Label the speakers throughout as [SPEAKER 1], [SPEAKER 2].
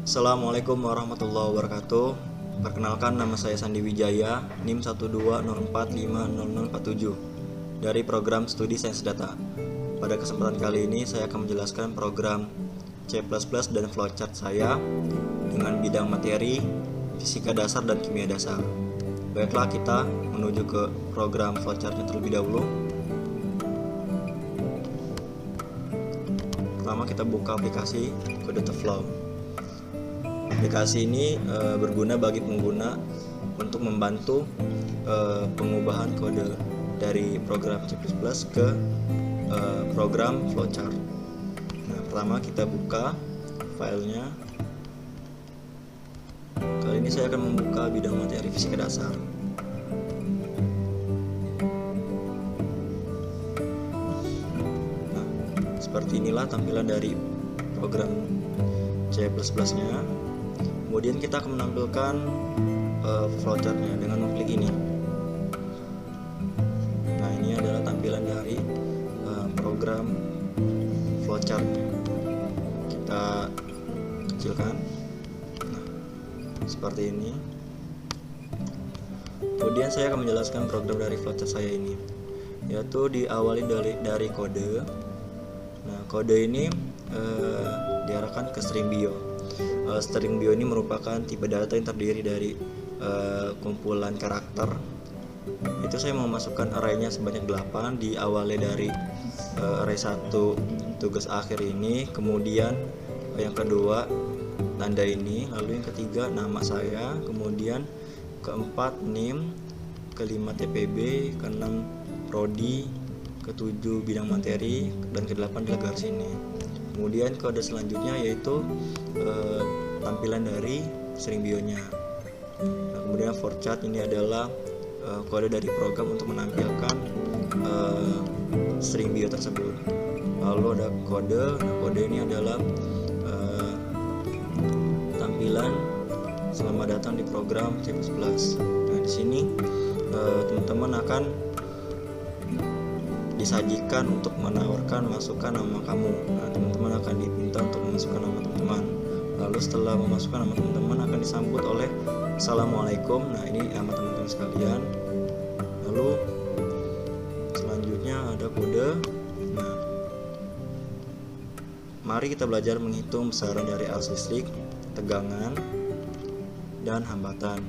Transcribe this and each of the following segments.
[SPEAKER 1] Assalamualaikum warahmatullahi wabarakatuh. Perkenalkan, nama saya Sandi Wijaya, NIM 120450047 dari program Studi Sains Data. Pada kesempatan kali ini saya akan menjelaskan program C++ dan flowchart saya dengan bidang materi fisika dasar dan kimia dasar. Baiklah, kita menuju ke program flowchartnya terlebih dahulu. Pertama kita buka aplikasi Code2Flow. Aplikasi ini berguna bagi pengguna untuk membantu pengubahan kode dari program C++ ke program flowchart. Nah, pertama kita buka filenya. Kali ini saya akan membuka bidang materi fisika dasar. Nah, seperti inilah tampilan dari program C++-nya. Kemudian kita akan menampilkan flowchart-nya dengan mengklik ini. Nah, ini adalah tampilan dari program flowchart-nya. Kita kecilkan. Nah, seperti ini. Kemudian saya akan menjelaskan program dari flowchart saya ini, yaitu diawali dari kode. Nah, kode ini diarahkan ke string bio. String bio ini merupakan tipe data yang terdiri dari kumpulan karakter. Itu saya mau masukkan array-nya sebanyak 8, diawali dari array 1 tugas akhir ini, kemudian yang kedua tanda ini, lalu yang ketiga nama saya, kemudian keempat NIM, kelima TPB, keenam prodi, ketujuh bidang materi, dan kedelapan adalah garis ini. Kemudian kode selanjutnya yaitu tampilan dari string bio-nya. Nah, kemudian flowchart ini adalah kode dari program untuk menampilkan string bio tersebut. Lalu ada kode. Nah, kode ini adalah tampilan selamat datang di program C++. Nah, di sini teman-teman akan disajikan untuk menawarkan masukan nama kamu. Nah, teman-teman akan diminta untuk memasukkan nama teman-teman. Lalu setelah memasukkan nama teman-teman akan disambut oleh Assalamualaikum. Nah, ini nama teman-teman sekalian. Lalu selanjutnya ada kode. Nah, mari kita belajar menghitung besaran dari arus listrik, tegangan, dan hambatan.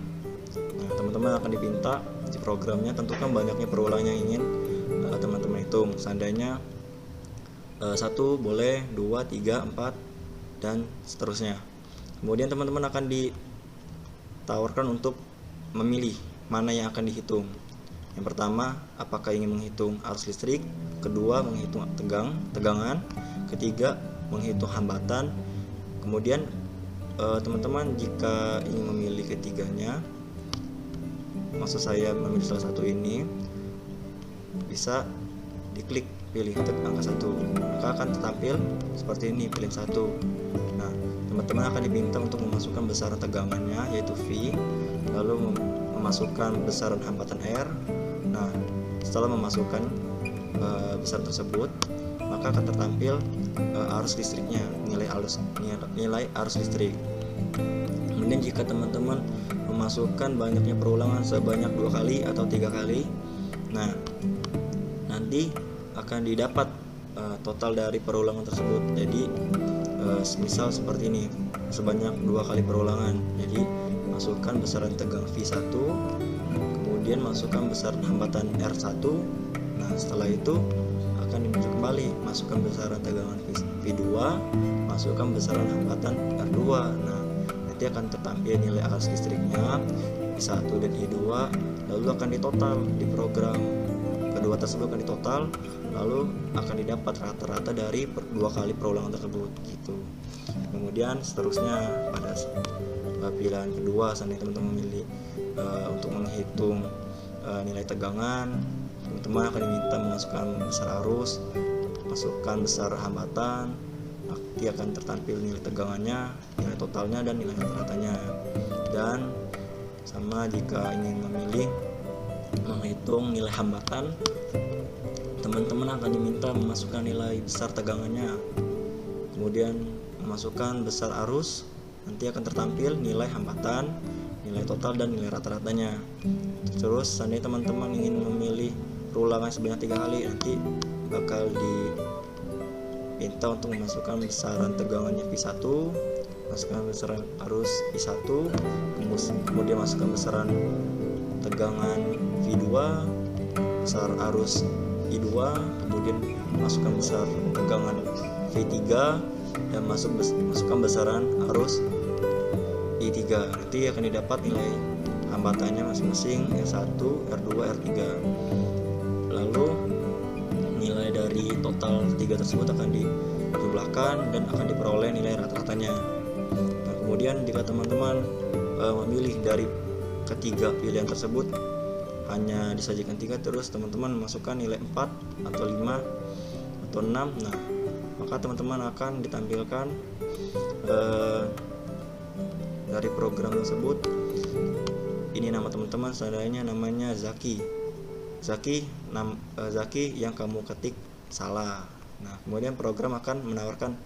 [SPEAKER 1] Nah, teman-teman akan diminta di programnya tentukan banyaknya perulang yang ingin teman-teman hitung. Seandainya 1 boleh, 2, 3, 4 dan seterusnya. Kemudian teman-teman akan ditawarkan untuk memilih mana yang akan dihitung. Yang pertama, apakah ingin menghitung arus listrik, kedua menghitung tegangan, ketiga menghitung hambatan. Kemudian teman-teman jika ingin memilih ketiganya, maksud saya memilih salah satu ini, bisa diklik pilih angka 1, maka akan tertampil seperti ini, pilih 1. Nah, teman-teman akan diminta untuk memasukkan besaran tegangannya yaitu V, lalu memasukkan besaran hambatan R. Nah, setelah memasukkan besaran tersebut, maka akan tertampil arus listriknya, nilai arus listrik. Kemudian jika teman-teman memasukkan banyaknya perulangan sebanyak 2 kali atau 3 kali, nah nanti akan didapat total dari perulangan tersebut. Jadi misal seperti ini, sebanyak 2 kali perulangan. Jadi masukkan besaran tegang V1, kemudian masukkan besaran hambatan R1. Nah, setelah itu akan dimasuk kembali, masukkan besaran tegangan V2, masukkan besaran hambatan R2. Nah, nanti akan tertampil nilai arus listriknya I1 dan I2, lalu akan ditotal di program. Kedua tersebut akan ditotal, lalu akan didapat rata-rata dari 2 kali perulangan tersebut gitu. Kemudian seterusnya pada pilihan kedua, seandainya teman-teman memilih untuk menghitung nilai tegangan, teman-teman akan diminta memasukkan besar arus, masukkan besar hambatan, nanti akan tertampil nilai tegangannya, nilai totalnya, dan nilai rata-ratanya. Dan sama jika ingin memilih menghitung nilai hambatan, teman-teman akan diminta memasukkan nilai besar tegangannya, kemudian memasukkan besar arus, nanti akan tertampil nilai hambatan, nilai total, dan nilai rata-ratanya. Terus seandainya teman-teman ingin memilih perulangan sebanyak 3 kali, nanti bakal diminta untuk memasukkan besaran tegangannya V1, masukkan besaran arus I1, kemudian masukkan besaran tegangan V2, besar arus I2, kemudian masukkan besar tegangan V3, dan masukkan besaran arus I3. Nanti akan didapat nilai hambatannya masing-masing R1, R2, R3. Lalu nilai dari total 3 tersebut akan dijumlahkan dan akan diperoleh nilai rata-ratanya. Nah, kemudian jika teman-teman memilih dari ketiga pilihan tersebut hanya disajikan 3, terus teman-teman memasukkan nilai 4 atau 5 atau 6, nah maka teman-teman akan ditampilkan dari program tersebut. Ini nama teman-teman, seadanya namanya Zaki yang kamu ketik salah. Nah, kemudian program akan menawarkan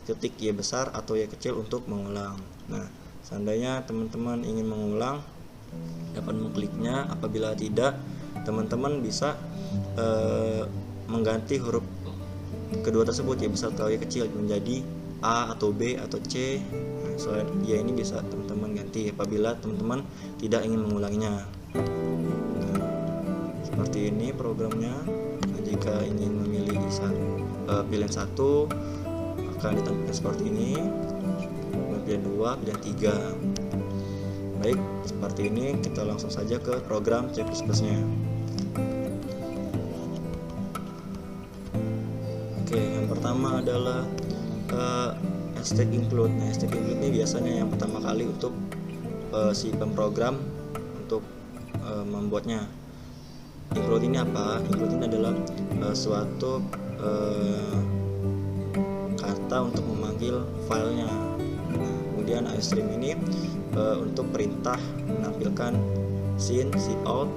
[SPEAKER 1] ketik Y besar atau Y kecil untuk mengulang. Nah, seandainya teman-teman ingin mengulang, dapat mengkliknya. Apabila tidak, teman-teman bisa mengganti huruf kedua tersebut, Y besar atau Y kecil, menjadi A atau B atau C. Nah, selain Y ini bisa teman-teman ganti apabila teman-teman tidak ingin mengulanginya. Nah, seperti ini programnya. Nah, jika ingin memilih pilihan 1 akan ditampilkan seperti ini, pilihan 2, pilihan 3. Baik, seperti ini. Kita langsung saja ke program C++-nya. Oke, yang pertama adalah stack include. Nah, stack include ini biasanya yang pertama kali untuk si pemrogram untuk membuatnya. Include ini apa? Include ini adalah suatu kata untuk memanggil filenya. Nah, kemudian iStream ini untuk perintah menampilkan scene, cout,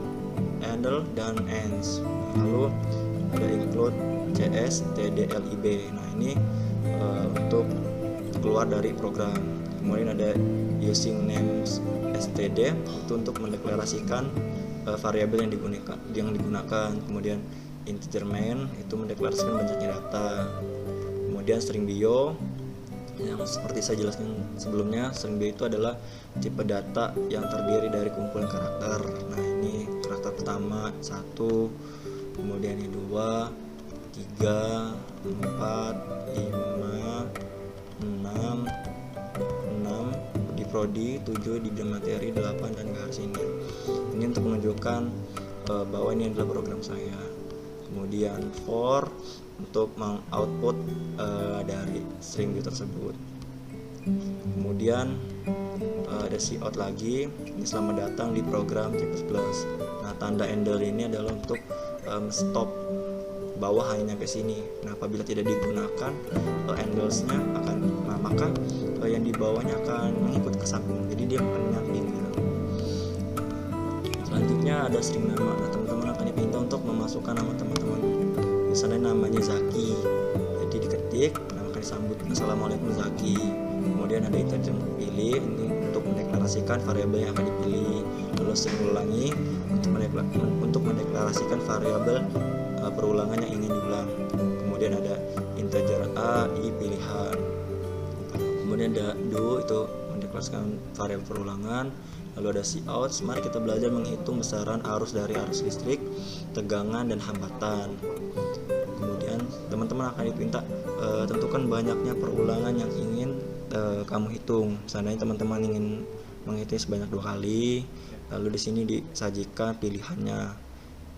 [SPEAKER 1] handle, dan ends. Lalu ada include cs, tdlib. Nah, ini untuk keluar dari program. Kemudian ada using names std, itu untuk mendeklarasikan variabel yang digunakan. Kemudian integer main, itu mendeklarasikan banyaknya data. Kemudian string bio, yang seperti saya jelaskan sebelumnya, string bio itu adalah tipe data yang terdiri dari kumpulan karakter. Nah, ini karakter pertama 1, kemudian ini 2, 3, 4, 5, 6 di prodi, 7 di bidang materi, 8 dan garis ini. Ini untuk menunjukkan bahwa ini adalah program saya. Kemudian for untuk mengoutput dari string view tersebut. Kemudian ada cout lagi, ini selamat datang di program C++. Nah, tanda handle ini adalah untuk stop, bawah hanya nyampe sini. Nah, apabila tidak digunakan handlesnya maka yang di bawahnya akan mengikut ke samping, jadi dia akan nyamping gitu. Selanjutnya ada string nama. Nah, teman-teman akan diminta untuk memasukkan nama teman-teman. Misalnya namanya Zaki, jadi diketik, nah akan disambut Assalamualaikum Zaki. Kemudian ada integer pilih, ini untuk mendeklarasikan variabel yang akan dipilih. Lalu string ulangi untuk mendeklarasikan variabel perulangan yang ingin diulang. Kemudian ada integer a, i pilihan. Kemudian ada do, itu mendeklarasikan variabel perulangan. Lalu ada cout. Mari kita belajar menghitung besaran arus dari arus listrik, tegangan, dan hambatan. Kemudian teman-teman akan diminta tentukan banyaknya perulangan yang ingin kamu hitung. Seandainya teman-teman ingin menghitung sebanyak 2 kali, lalu di sini disajikan pilihannya: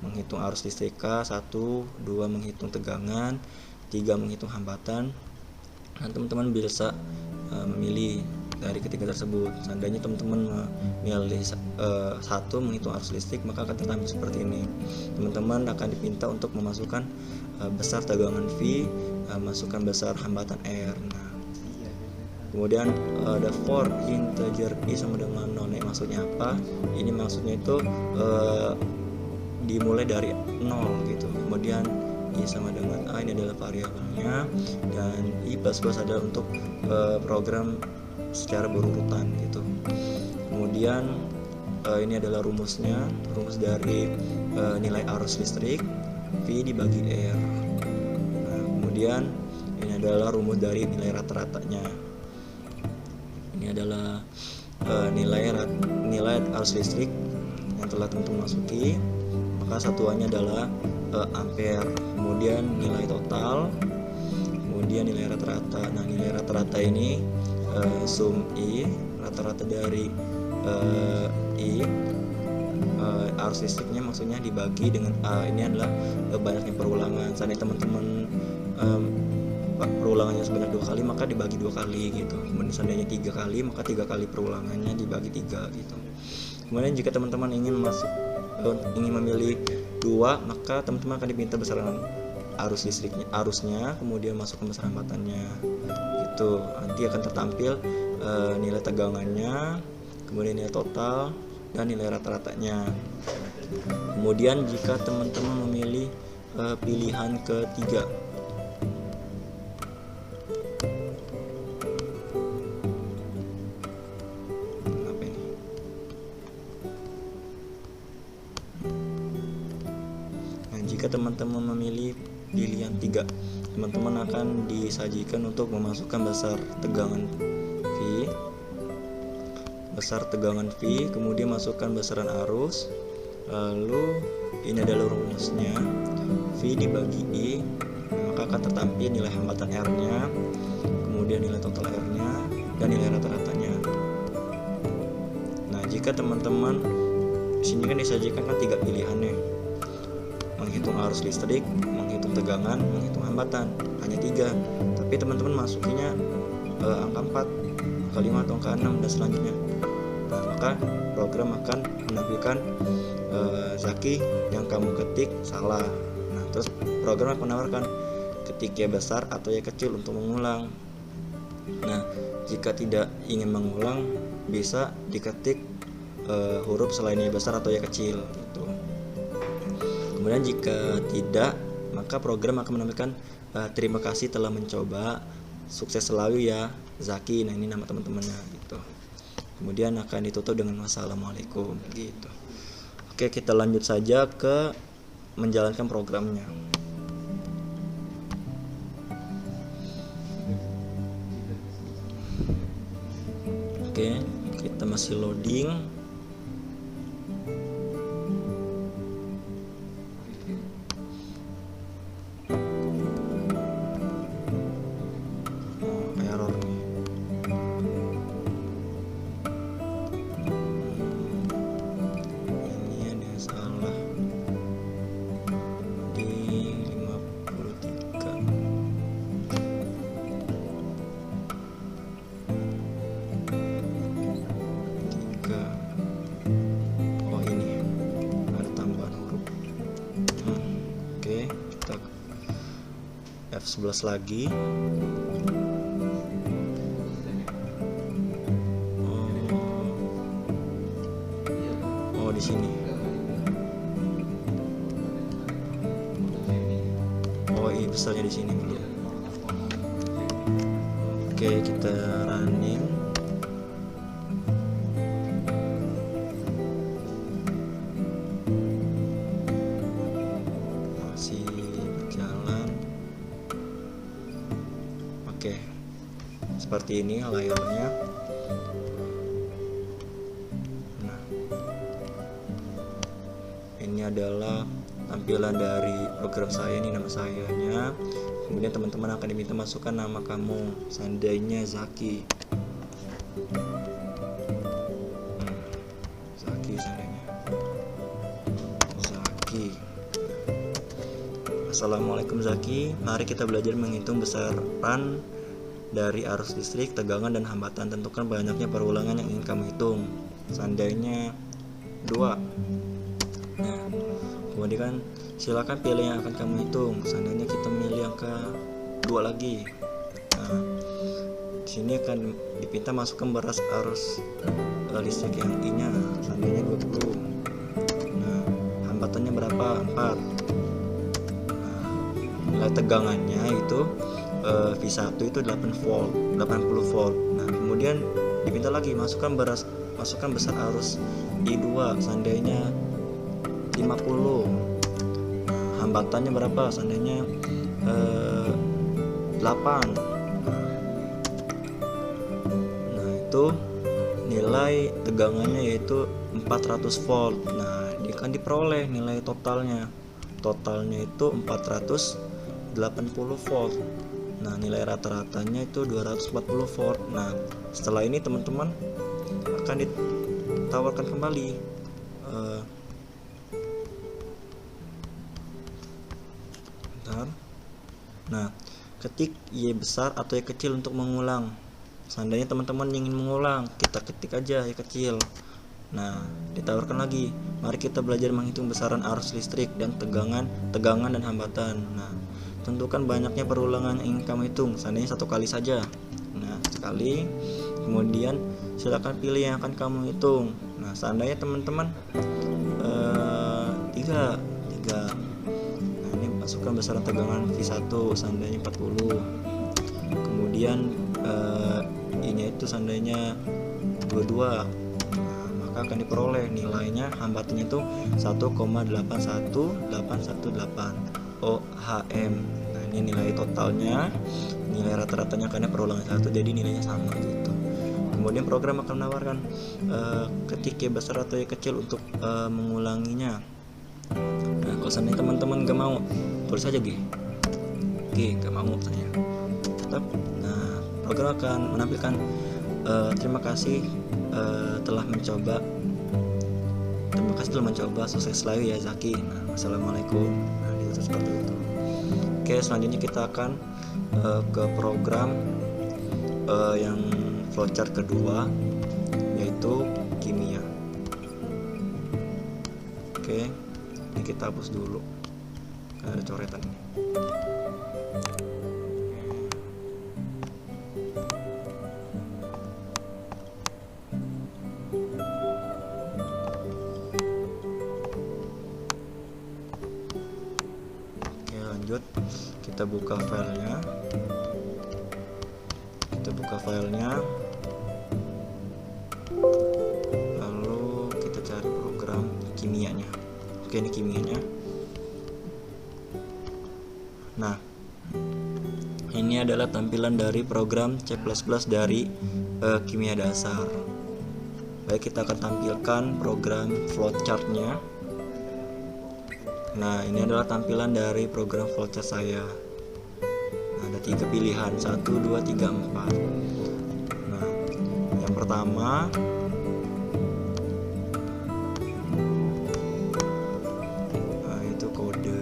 [SPEAKER 1] menghitung arus listrik K 1, 2 menghitung tegangan, 3 menghitung hambatan. Nah, teman-teman bisa memilih dari ketiga tersebut. Seandainya teman-teman memilih 1 menghitung arus listrik, maka akan tertampil seperti ini. Teman-teman akan diminta untuk memasukkan besar tegangan V, masukkan besar hambatan R. Nah, kemudian ada for integer i sama dengan 0. Nah, maksudnya apa? Ini maksudnya itu dimulai dari 0 gitu. Kemudian i sama dengan a, ini adalah variabelnya, dan i++ adalah untuk program secara berurutan gitu. Kemudian ini adalah rumusnya, rumus dari nilai arus listrik V dibagi R. Nah, kemudian ini adalah rumus dari nilai rata-ratanya. Ini adalah nilai arus listrik yang telah teman-teman masuki, maka satuannya adalah ampere. Kemudian nilai total, kemudian nilai rata-rata. Nah, nilai rata-rata ini sum I, rata-rata dari I, arus listriknya maksudnya dibagi dengan A. Ini adalah banyaknya perulangan. Seandainya teman-teman perulangannya sebanyak 2 kali, maka dibagi 2 kali gitu. Kemudian seandainya 3 kali, maka 3 kali perulangannya dibagi 3 gitu. Kemudian jika teman-teman ingin memilih 2, maka teman-teman akan diminta besaran arus listriknya, arusnya, kemudian masukkan besaran hambatannya gitu. Nanti akan tertampil nilai tegangannya, kemudian nilai total, dan nilai rata-ratanya. Kemudian jika teman-teman memilih pilihan ketiga, jika teman-teman memilih pilihan 3, teman-teman akan disajikan untuk memasukkan besar tegangan V, kemudian masukkan besaran arus, lalu ini adalah rumusnya, V dibagi I, maka akan tertampil nilai hambatan R-nya, kemudian nilai total R-nya, dan nilai rata-ratanya. Nah, jika teman-teman di sini kan disajikan kan 3 pilihannya, menghitung arus listrik, menghitung tegangan, menghitung hambatan, hanya 3. Tapi teman-teman masukinya angka 4, angka 5 atau angka 6 dan selanjutnya. Nah, maka program akan menampilkan Zaki yang kamu ketik salah. Nah, terus program akan menawarkan ketik ya besar atau ya kecil untuk mengulang. Nah, jika tidak ingin mengulang, bisa diketik huruf selain ya besar atau ya kecil gitu. Kemudian jika tidak, maka program akan menampilkan terima kasih telah mencoba, sukses selalu ya Zaki. Nah, ini nama teman-temannya gitu. Kemudian akan ditutup dengan wassalamualaikum gitu. Oke, kita lanjut saja ke menjalankan programnya. Oke, kita masih loading. F11 lagi. Oh, di sini. Oh, I besarnya di sini dulu. Oke, kita running. Masih berjalan. Oke, seperti ini layarnya. Nah, ini adalah tampilan dari program saya, ini nama sayanya. Kemudian teman-teman akan diminta masukkan nama kamu, seandainya Zaki. Zaki seandainya. Zaki. Assalamualaikum Zaki, mari kita belajar menghitung besaran dari arus listrik, tegangan, dan hambatan. Tentukan banyaknya perulangan yang ingin kamu hitung. Seandainya 2. Nah, kemudian silakan pilih yang akan kamu hitung. Seandainya kita milih angka 2 lagi. Nah, di sini akan diminta masukkan beras arus listrik yang I-nya. Seandainya 20. Nah, hambatannya berapa? 4. Nilai tegangannya itu V1 itu 80 volt. Nah, kemudian dipinta lagi, masukkan besar arus I2 seandainya 50. Hambatannya berapa? Seandainya 8. Nah, itu nilai tegangannya yaitu 400 volt. Nah, dia akan diperoleh nilai totalnya. Totalnya itu 480 volt. Nah, nilai rata-ratanya itu 240 volt. Nah, setelah ini teman-teman akan ditawarkan kembali bentar. Nah, ketik Y besar atau Y kecil untuk mengulang. Seandainya teman-teman ingin mengulang, kita ketik aja Y kecil. Nah, ditawarkan lagi, mari kita belajar menghitung besaran arus listrik dan tegangan dan hambatan. Nah, tentukan banyaknya perulangan yang ingin kamu hitung. Seandainya 1 kali saja. Nah, sekali. Kemudian silakan pilih yang akan kamu hitung. Nah, seandainya teman-teman 3. Nah, ini masukkan besaran tegangan V1 seandainya 40. Kemudian ini itu seandainya 22. Nah, maka akan diperoleh nilainya hambatannya itu 1,81818 ohm. Nah, ini nilai totalnya, nilai rata-ratanya karena perulangan 1, jadi nilainya sama gitu. Kemudian program akan menawarkan ketik Y besar atau Y kecil untuk mengulanginya. Nah, kalau seandainya teman-teman gak mau, tulis aja G. Gak mau misalnya. Tetap. Nah, program akan menampilkan terima kasih telah mencoba. Terima kasih telah mencoba, sukses selalu ya Zaki. Nah, wassalamualaikum. Nah, itu seperti itu. Oke, selanjutnya kita akan ke program yang flowchart kedua, yaitu kimia. Oke, ini kita hapus dulu karena ada coretan ini. Oke, lanjut, kita buka filenya. Lalu kita cari program kimianya. Oke, ini kimianya. Nah, ini adalah tampilan dari program C++ dari kimia dasar. Baik, kita akan tampilkan program flowchartnya. Nah, ini adalah tampilan dari program flowchart saya. Nah, ada 3 pilihan, 1, 2, 3, 4. Nah, yang pertama itu kode.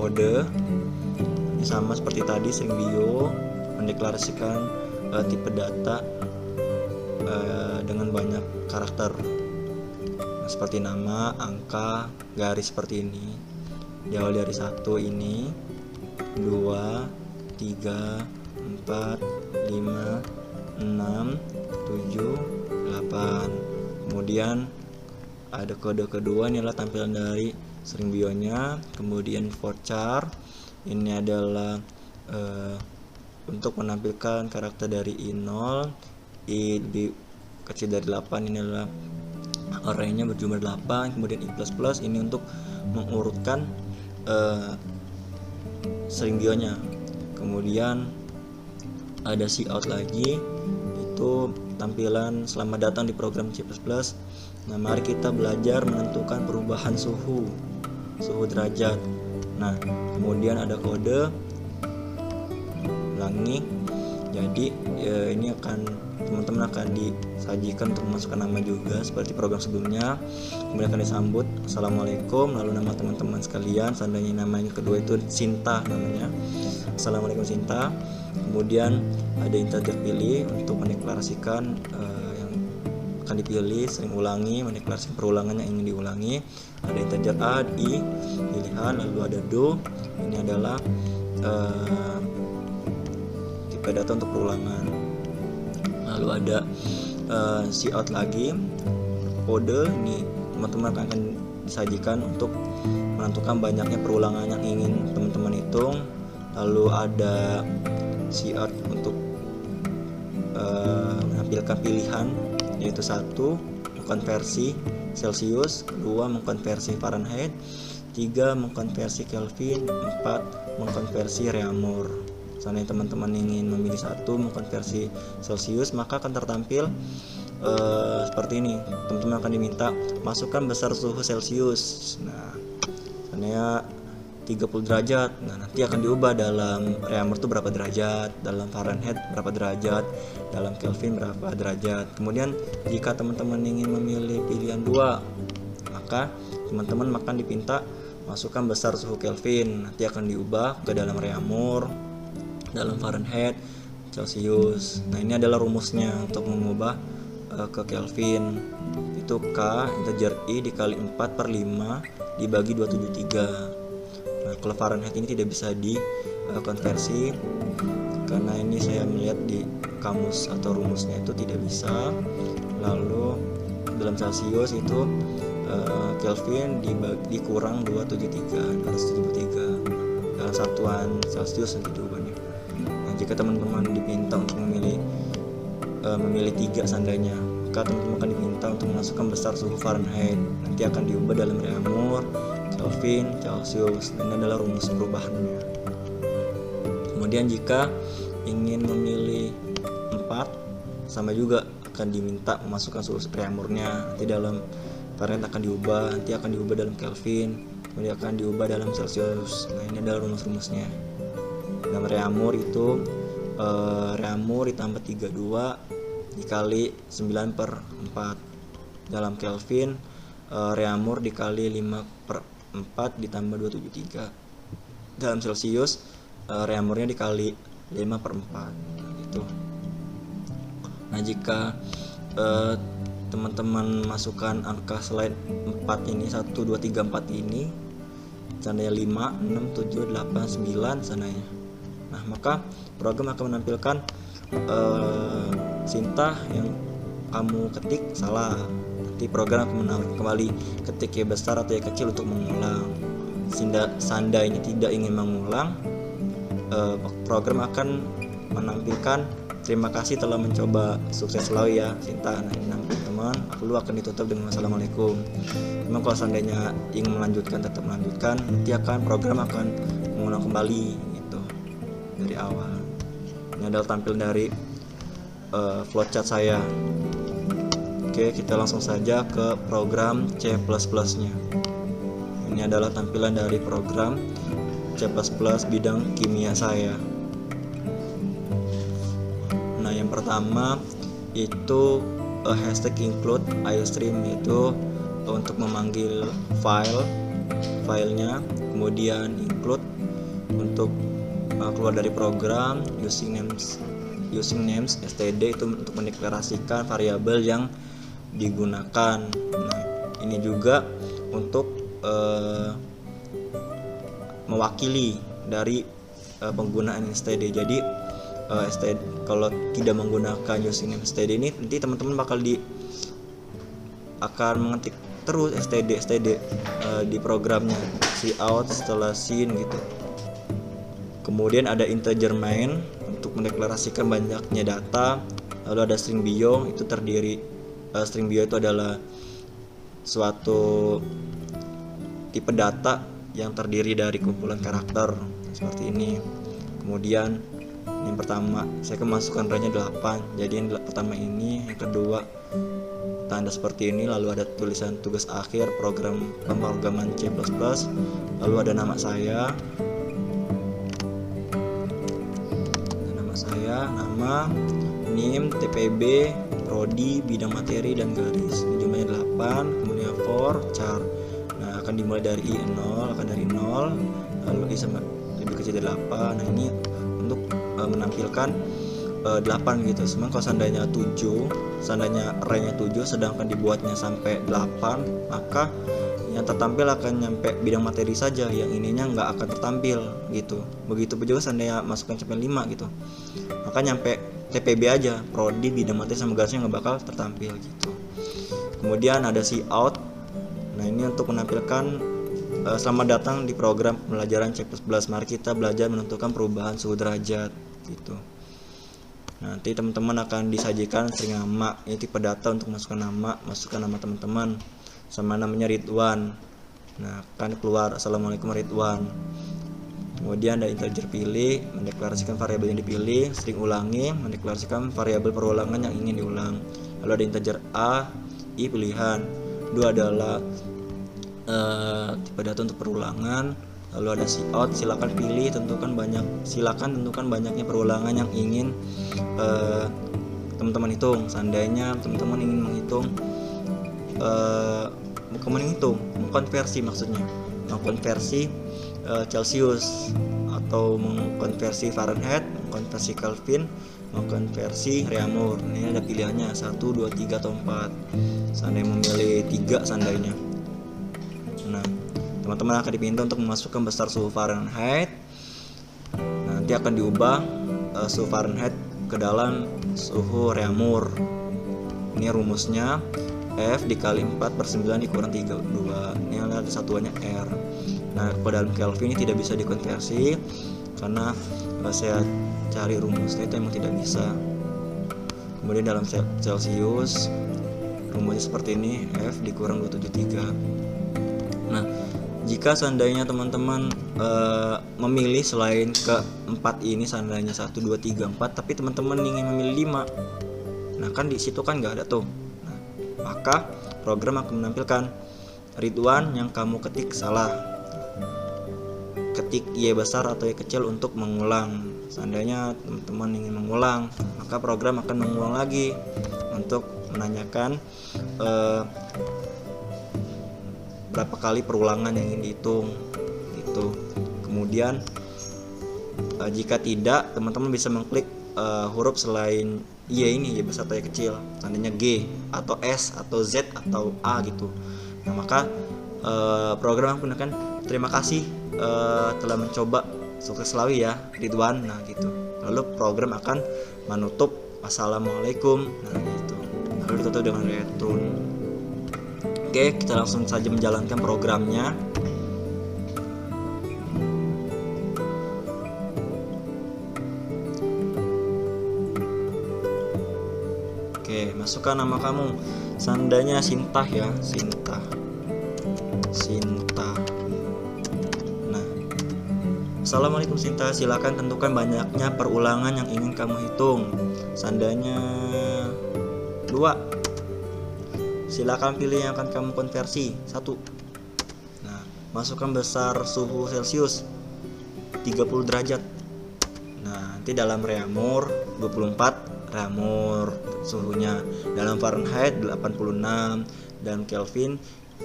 [SPEAKER 1] Kode ini sama seperti tadi, string bio mendeklarasikan tipe data dengan banyak karakter, seperti nama, angka, garis seperti ini. Diawali dari 1 ini, 2, 3, 4, 5, 6, 7, 8. Kemudian ada kode kedua, ini adalah tampilan dari string bionya. Kemudian flowchart ini adalah untuk menampilkan karakter dari I0, I lebih kecil dari 8, ini adalah arraynya berjumlah 8. Kemudian I++ ini untuk mengurutkan string bionya. Kemudian ada cout lagi, itu tampilan selamat datang di program C++. Nah, mari kita belajar menentukan perubahan suhu derajat. Nah, kemudian ada kode, ulangi. Jadi ini teman-teman akan disajikan untuk memasukkan nama juga seperti program sebelumnya. Kemudian akan disambut assalamualaikum, lalu nama teman-teman sekalian, seandainya namanya kedua itu Sinta namanya, assalamualaikum Sinta. Kemudian ada integer pilih untuk mendeklarasikan yang akan dipilih, sering ulangi, mendeklarasikan perulangan yang ingin diulangi. Ada integer A, I, pilihan, lalu ada do, ini adalah tipe data untuk perulangan. Lalu ada cout lagi, kode, ini teman-teman akan disajikan untuk menentukan banyaknya perulangan yang ingin teman-teman hitung. Lalu ada chart untuk menampilkan pilihan, yaitu 1 mengkonversi Celsius, 2 mengkonversi Fahrenheit, 3 mengkonversi Kelvin, 4 mengkonversi Reaumur. Seandainya teman-teman ingin memilih 1 mengkonversi Celsius, maka akan tertampil seperti ini. Teman-teman akan diminta masukkan besar suhu Celsius. Nah, seandainya 30 derajat, nah nanti akan diubah dalam Reaumur itu berapa derajat, dalam Fahrenheit berapa derajat, dalam Kelvin berapa derajat. Kemudian jika teman-teman ingin memilih pilihan 2, maka teman-teman akan dipinta masukkan besar suhu Kelvin, nanti akan diubah ke dalam Reaumur, dalam Fahrenheit, Celsius. Nah, ini adalah rumusnya untuk mengubah ke Kelvin. Itu K integer I dikali 4/5 dibagi 273. Nah, kalau Fahrenheit ini tidak bisa dikonversi karena ini saya melihat di kamus atau rumusnya itu tidak bisa. Lalu dalam Celsius itu Kelvin dikurang 273 dalam satuan Celsius nanti jawabannya. Nah, jika teman-teman dipinta untuk memilih 3 seandainya, maka teman-teman akan diminta untuk memasukkan besar suhu Fahrenheit, nanti akan diubah dalam Reaumur, Kelvin, Celsius. Ini adalah rumus perubahannya. Kemudian jika ingin memilih 4, sama juga akan diminta memasukkan suhu Reaumurnya, nanti dalam Fahrenheit akan diubah, nanti akan diubah dalam Kelvin, kemudian akan diubah dalam Celsius. Nah, ini adalah rumus-rumusnya. Dalam Reaumur itu Reaumur ditambah 32 dikali 9/4. Dalam Kelvin Reaumur dikali 5/4 ditambah 273. Dalam Celsius Reaumurnya dikali 5/4 gitu. Nah, jika teman-teman masukkan angka selain 4 ini, 1, 2, 3, 4 ini, seandainya 5, 6, 7, 8, 9 seandainya. Nah, maka program akan menampilkan Sinta yang kamu ketik salah. Nanti program akan menawarkan kembali ketik Y besar atau Y kecil untuk mengulang. Seandainya tidak ingin mengulang, program akan menampilkan terima kasih telah mencoba, sukses selalu ya Sinta. Nah, ini teman-teman, lalu akan ditutup dengan assalamualaikum. Memang kalau seandainya ingin melanjutkan, tetap melanjutkan, nanti program akan mengulang kembali gitu dari awal. Ini adalah tampil dari flowchart saya. Oke, kita langsung saja ke program C++ nya. Ini adalah tampilan dari program C++ bidang kimia saya. Nah, yang pertama itu hashtag include iostream, yaitu untuk memanggil filenya, kemudian include untuk keluar dari program, using names std itu untuk mendeklarasikan variabel yang digunakan. Nah, ini juga untuk mewakili dari penggunaan std. Jadi std, kalau tidak menggunakan using name std ini, nanti teman-teman akan mengetik terus std di programnya, cout setelah sin gitu. Kemudian ada integer main untuk mendeklarasikan banyaknya data. Lalu ada string bio, itu terdiri string bio itu adalah suatu tipe data yang terdiri dari kumpulan karakter seperti ini. Kemudian yang pertama saya kemasukan range 8, jadi yang pertama ini, yang kedua tanda seperti ini, lalu ada tulisan tugas akhir program pemrograman C++, lalu ada nama saya, nama, NIM, TPB, prodi, bidang materi, dan garis. Jumlahnya 8, kemudian for, char. Nah, akan dimulai dari I0, akan dari 0, lalu I sama lebih kecil dari 8. Nah, ini untuk menampilkan 8 gitu. Sementara kalau seandainya 7, seandainya array-nya 7 sedangkan dibuatnya sampai 8, maka yang tertampil akan nyampe bidang materi saja, yang ininya nggak akan tertampil gitu. Begitu juga seandainya masukkan sampai 5 gitu, maka nyampe TPB aja, prodi, bidang materi sama garisnya nggak bakal tertampil gitu. Kemudian ada cout Nah, ini untuk menampilkan selamat datang di program pembelajaran C++. Mari kita belajar menentukan perubahan suhu derajat gitu. Nanti teman-teman akan disajikan string nama. Ini tipe data untuk masukkan nama teman-teman. Sama namanya Ridwan. Nah, akan keluar Assalamualaikum Ridwan. Kemudian ada integer pilih, mendeklarasikan variabel yang dipilih. String ulangi, mendeklarasikan variabel perulangan yang ingin diulang. Lalu ada integer A, I pilihan. Dua adalah tipe data untuk perulangan. Lalu ada cout, silakan tentukan banyaknya perulangan yang ingin teman-teman hitung. Seandainya teman-teman ingin mengkonversi Celcius, atau mengkonversi Fahrenheit, mengkonversi Kelvin, mengkonversi Reaumur. Ini ada pilihannya 1, 2, 3 atau 4. Seandainya memilih 3 seandainya. Nah, teman-teman akan dipinta untuk memasukkan besar suhu Fahrenheit. Nanti akan diubah suhu Fahrenheit ke dalam suhu Reaumur. Ini rumusnya F dikali 4/9 dikurang 32. Ini ada satuannya R. Nah, pada dalam Kelvin ini tidak bisa dikonversi karena saya cari rumusnya itu emang tidak bisa. Kemudian dalam Celcius rumusnya seperti ini, F dikurang 273. Nah, jika seandainya teman-teman memilih selain ke 4 ini, seandainya 1, 2, 3, 4, tapi teman-teman ingin memilih 5, nah kan di situ kan nggak ada tuh. Nah, maka program akan menampilkan Ridwan yang kamu ketik salah. Ketik Y besar atau Y kecil untuk mengulang. Seandainya teman-teman ingin mengulang, maka program akan mengulang lagi untuk menanyakan berapa kali perulangan yang ingin dihitung gitu. Kemudian jika tidak, teman-teman bisa mengklik huruf selain Y ini, Y besar atau Y kecil, seandainya G atau S atau Z atau A gitu. Nah, maka program menggunakan terima kasih telah mencoba, sukses selalu ya Ridwan. Nah gitu. Lalu program akan menutup Assalamualaikum. Nah gitu. Lalu ditutup dengan return. Oke, kita langsung saja menjalankan programnya. Oke, masukkan nama kamu. Seandainya Sinta ya, Sinta. Nah, Assalamualaikum Sinta, silakan tentukan banyaknya perulangan yang ingin kamu hitung. Seandainya 2, silakan pilih yang akan kamu konversi. 1. Nah, masukkan besar suhu Celcius 30 derajat. Nah, nanti dalam Reaumur 24 Reaumur suhunya. Dalam Fahrenheit 86, dan Kelvin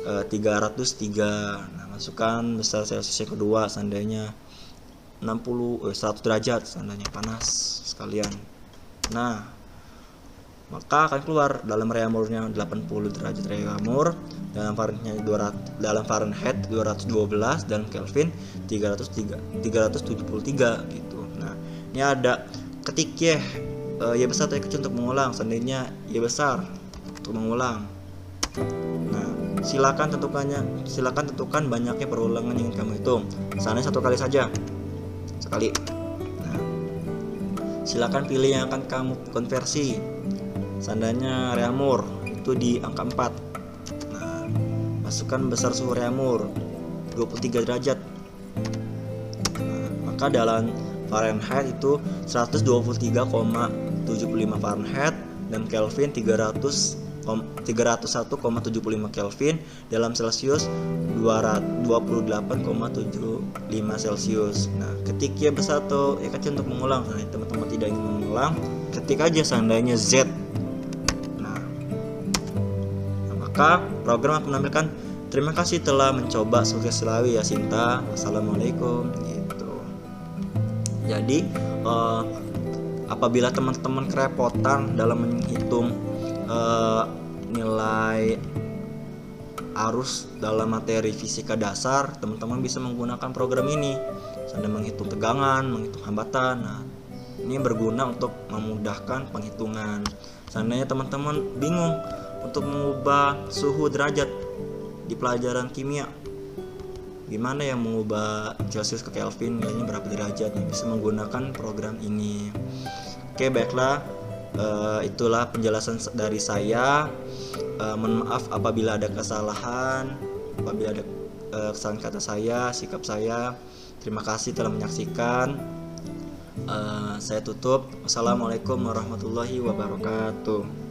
[SPEAKER 1] 303. Nah, masukkan besar Celcius yang kedua, seandainya 100 derajat, seandainya panas sekalian. Nah, maka akan keluar dalam Reaumurnya 80 derajat Reaumur, dalam Fahrenheit 212, dan Kelvin 373 gitu. Nah, ini ada ketik Y besar atau Y kecil untuk mengulang, seandainya Y besar untuk mengulang. Nah, silakan tentukan banyaknya perulangan yang ingin kamu hitung. Seandainya 1 kali saja, sekali. Nah, silakan pilih yang akan kamu konversi. Seandainya Reaumur itu di angka 4. Nah, masukkan besar suhu Reaumur 23 derajat. Nah, maka dalam Fahrenheit itu 123,75 Fahrenheit, dan Kelvin 301,75 Kelvin. Dalam Celcius 28,75 Celcius. Nah, ketik Y besar atau Y kecil untuk mengulang. Nah, teman-teman tidak ingin mengulang, ketik aja seandainya Z. Nah, maka program akan menampilkan terima kasih telah mencoba, sukses selalu ya Sinta, Assalamualaikum gitu. Jadi apabila teman-teman kerepotan dalam menghitung nilai arus dalam materi fisika dasar, teman-teman bisa menggunakan program ini. Sambil menghitung tegangan, menghitung hambatan. Nah, ini berguna untuk memudahkan penghitungan. Seandainya teman-teman bingung untuk mengubah suhu derajat, di pelajaran kimia. Gimana ya mengubah Celcius ke Kelvin, nilainya berapa derajat nih, bisa menggunakan program ini. Oke, baiklah, itulah penjelasan dari saya. Mohon maaf apabila ada kesalahan, apabila ada kesalahan kata saya, sikap saya. Terima kasih telah menyaksikan. Saya tutup. Wassalamualaikum warahmatullahi wabarakatuh.